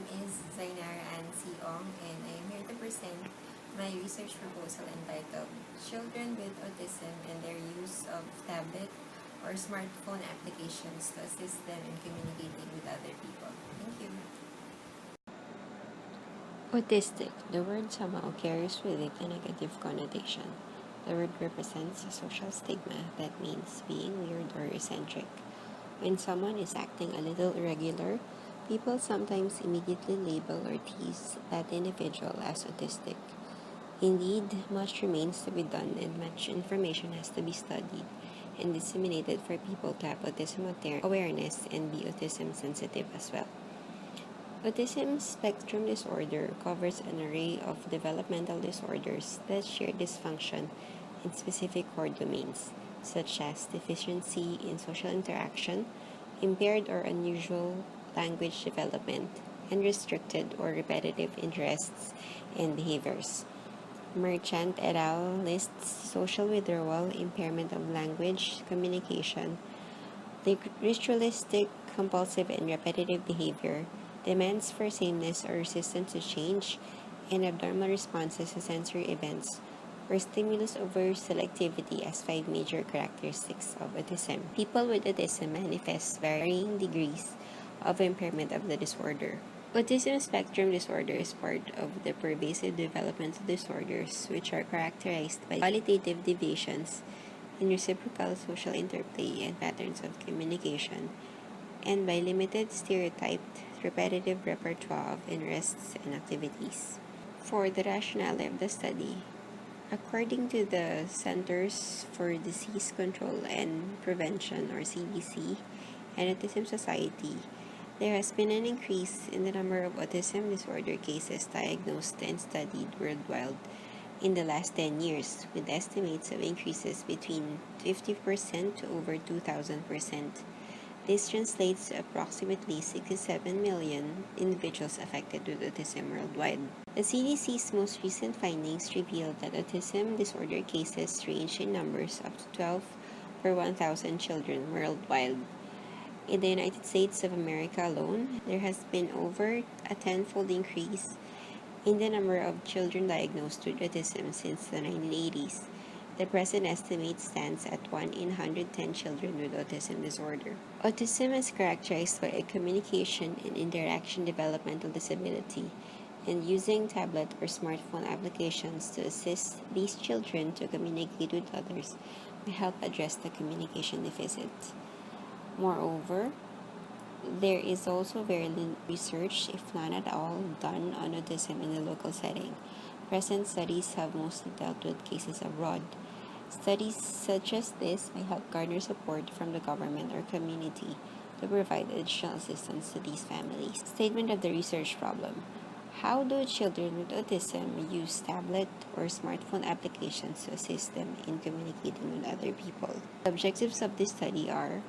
name is Zainara Ansi Ong, and I am here to present my research proposal entitled Children with Autism and Their Use of Tablet or Smartphone Applications to Assist Them in Communicating with Other People. Thank you. Autistic. The word somehow carries with it a negative connotation. The word represents a social stigma that means being weird or eccentric. When someone is acting a little irregular, people sometimes immediately label or tease that individual as autistic. Indeed, much remains to be done and much information has to be studied and disseminated for people to have autism awareness and be autism sensitive as well. Autism spectrum disorder covers an array of developmental disorders that share dysfunction in specific core domains, such as deficiency in social interaction, impaired or unusual language development, and restricted or repetitive interests and behaviors. Merchant et al. Lists social withdrawal, impairment of language communication, ritualistic, compulsive, and repetitive behavior, demands for sameness or resistance to change, and abnormal responses to sensory events or stimulus over selectivity as 5 major characteristics of autism. People with autism manifest varying degrees of impairment of the disorder. Autism spectrum disorder is part of the pervasive developmental disorders which are characterized by qualitative deviations in reciprocal social interplay and patterns of communication, and by limited, stereotyped, repetitive repertoire of interests and activities. For the rationale of the study, according to the Centers for Disease Control and Prevention, or CDC, and Autism Society, there has been an increase in the number of autism disorder cases diagnosed and studied worldwide in the last 10 years, with estimates of increases between 50% to over 2,000%. This translates to approximately 67 million individuals affected with autism worldwide. The CDC's most recent findings reveal that autism disorder cases range in numbers up to 12 per 1,000 children worldwide. In the United States of America alone, there has been over a tenfold increase in the number of children diagnosed with autism since the 1980s. The present estimate stands at 1 in 110 children with autism disorder. Autism is characterized by a communication and interaction developmental disability, and using tablet or smartphone applications to assist these children to communicate with others will help address the communication deficit. Moreover, there is also very little research, if none at all, done on autism in the local setting. Present studies have mostly dealt with cases abroad. Studies such as this may help garner support from the government or community to provide additional assistance to these families. Statement of the research problem. How do children with autism use tablet or smartphone applications to assist them in communicating with other people? The objectives of this study are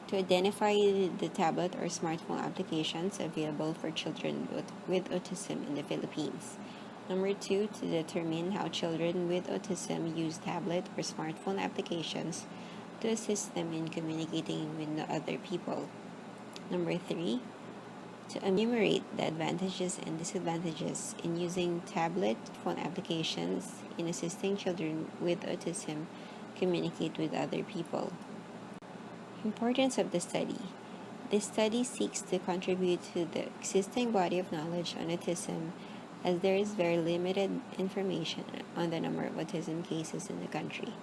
to identify the tablet or smartphone applications available for children with autism in the Philippines. Number 2, to determine how children with autism use tablet or smartphone applications to assist them in communicating with other people. Number 3, to enumerate the advantages and disadvantages in using tablet phone applications in assisting children with autism communicate with other people. Importance of the study. This study seeks to contribute to the existing body of knowledge on autism, as there is very limited information on the number of autism cases in the country.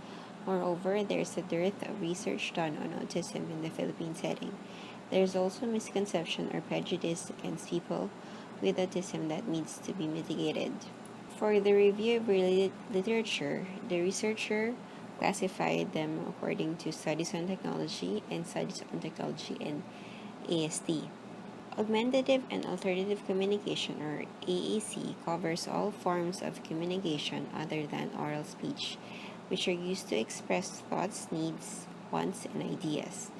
Moreover, there is a dearth of research done on autism in the Philippine setting. There is also misconception or prejudice against people with autism that needs to be mitigated. For the review of related literature, the researcher classified them according to studies on technology and studies on technology and ASD. Augmentative and alternative communication, or AAC, covers all forms of communication other than oral speech, which are used to express thoughts, needs, wants, and ideas.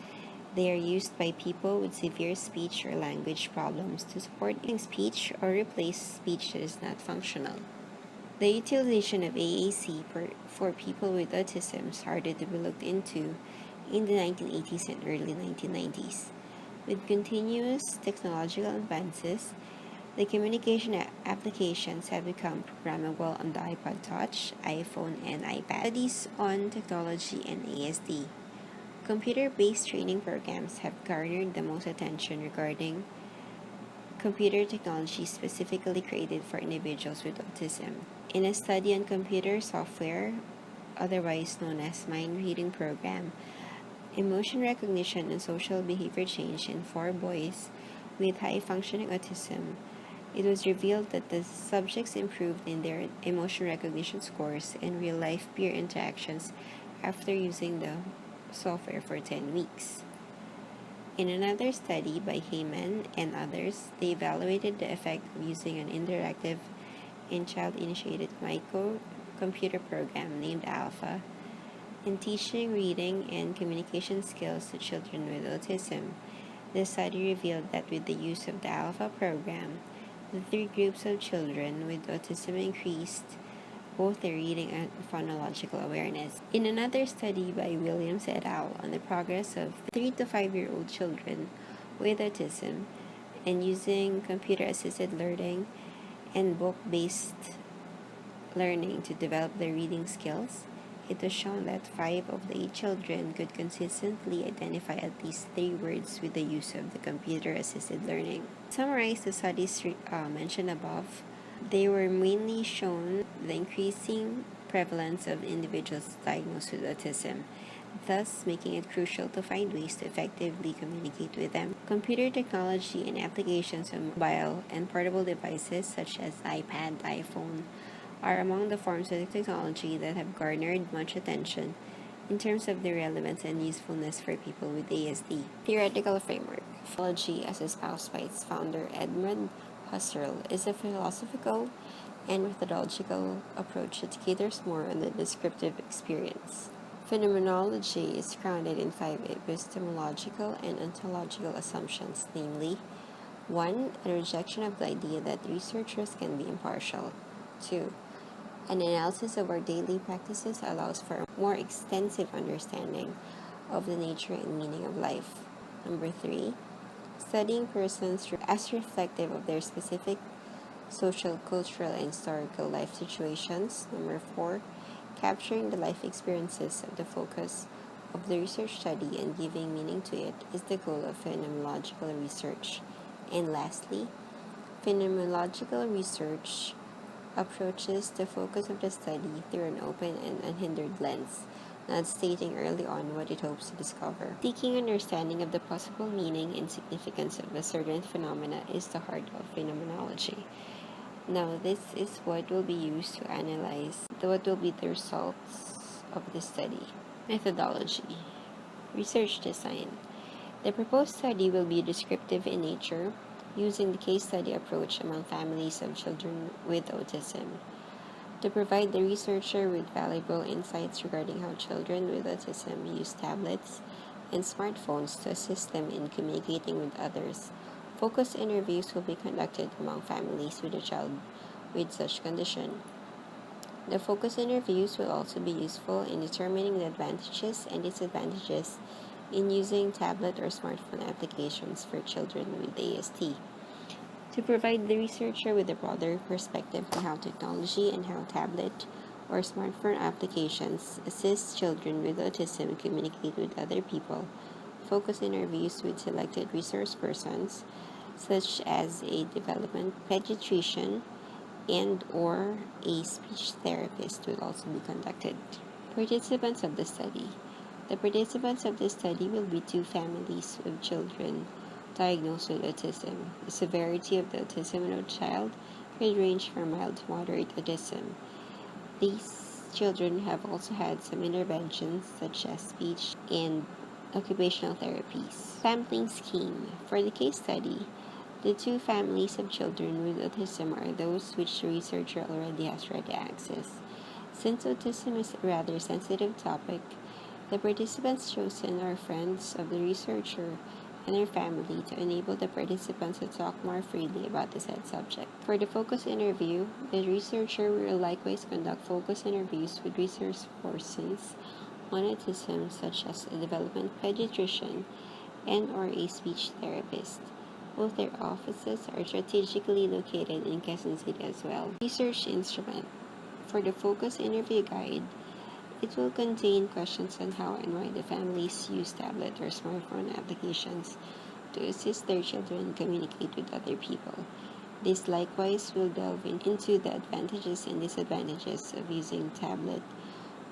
They are used by people with severe speech or language problems to support speech or replace speech that is not functional. The utilization of AAC for people with autism started to be looked into in the 1980s and early 1990s. With continuous technological advances, The communication applications have become programmable on the iPod Touch, iPhone, and iPad. Studies on technology and ASD. Computer-based training programs have garnered the most attention regarding computer technology specifically created for individuals with autism. In a study on computer software, otherwise known as mind reading program, emotion recognition and social behavior change in 4 boys with high functioning autism, it was revealed that the subjects improved in their emotion recognition scores and real life peer interactions after using the software for 10 weeks. In another study by Heyman and others, they evaluated the effect of using an interactive and child-initiated microcomputer program named Alpha in teaching reading and communication skills to children with autism. The study revealed that with the use of the Alpha program, the 3 groups of children with autism increased both their reading and phonological awareness. In another study by Williams et al. On the progress of 3 to 5-year-old children with autism and using computer-assisted learning and book-based learning to develop their reading skills, it was shown that 5 of the 8 children could consistently identify at least 3 words with the use of the computer-assisted learning. To summarize the studies mentioned above, they were mainly shown the increasing prevalence of individuals diagnosed with autism, thus making it crucial to find ways to effectively communicate with them. Computer technology and applications on mobile and portable devices such as iPad, iPhone, are among the forms of technology that have garnered much attention in terms of their relevance and usefulness for people with ASD. Theoretical framework. Technology, as espoused by its founder Edmund Husserl, is a philosophical and methodological approach that caters more on the descriptive experience. Phenomenology is grounded in 5 epistemological and ontological assumptions, namely: 1. A rejection of the idea that researchers can be impartial. 2. An analysis of our daily practices allows for a more extensive understanding of the nature and meaning of life. Number 3. Studying persons as reflective of their specific social, cultural, and historical life situations. Number 4. Capturing the life experiences of the focus of the research study and giving meaning to it is the goal of phenomenological research. And lastly, phenomenological research approaches the focus of the study through an open and unhindered lens, not stating early on what it hopes to discover. Seeking understanding of the possible meaning and significance of a certain phenomena is the heart of phenomenology. Now, this is what will be used to analyze what will be the results of the study. Methodology. Research design. The proposed study will be descriptive in nature, using the case study approach among families of children with autism, to provide the researcher with valuable insights regarding how children with autism use tablets and smartphones to assist them in communicating with others. Focus interviews will be conducted among families with a child with such condition. The focus interviews will also be useful in determining the advantages and disadvantages in using tablet or smartphone applications for children with ASD, to provide the researcher with a broader perspective on how technology and how tablet or smartphone applications assist children with autism communicate with other people. Focus interviews with selected resource persons, such as a development pediatrician and or a speech therapist, will also be conducted. Participants of the study. The participants of the study will be 2 families of children diagnosed with autism. The severity of the autism in a child could range from mild to moderate autism. These children have also had some interventions such as speech and occupational therapies. Sampling scheme. For the case study, the 2 families of children with autism are those which the researcher already has ready access. Since autism is a rather sensitive topic, the participants chosen are friends of the researcher and their family to enable the participants to talk more freely about the said subject. For the focus interview, the researcher will likewise conduct focus interviews with research persons on autism, such as a development pediatrician and or a speech therapist. Both their offices are strategically located in Quezon City as well. Research instrument. For the focus interview guide, it will contain questions on how and why the families use tablet or smartphone applications to assist their children communicate with other people. This likewise will delve into the advantages and disadvantages of using tablet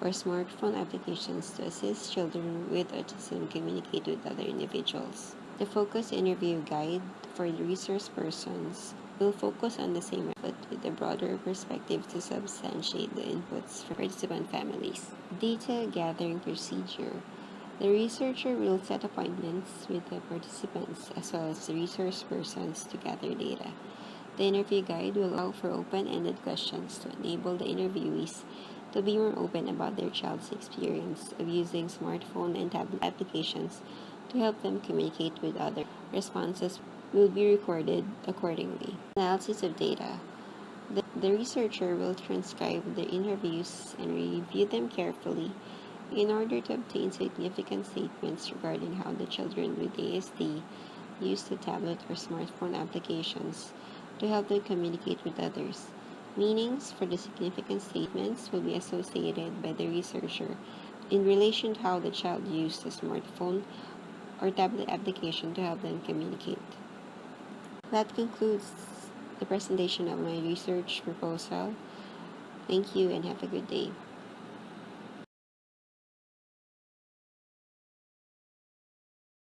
or smartphone applications to assist children with autism communicate with other individuals. The focus interview guide for the resource persons will focus on the same but with a broader perspective to substantiate the inputs from participant families. Data gathering procedure. The researcher will set appointments with the participants as well as the resource persons to gather data. The interview guide will allow for open-ended questions to enable the interviewees to be more open about their child's experience of using smartphone and tablet applications to help them communicate with others. Responses will be recorded accordingly. Analysis of data. The researcher will transcribe the interviews and review them carefully in order to obtain significant statements regarding how the children with ASD use the tablet or smartphone applications to help them communicate with others. Meanings for the significant statements will be associated by the researcher in relation to how the child used the smartphone or tablet application to help them communicate. That concludes the presentation of my research proposal. Thank you and have a good day.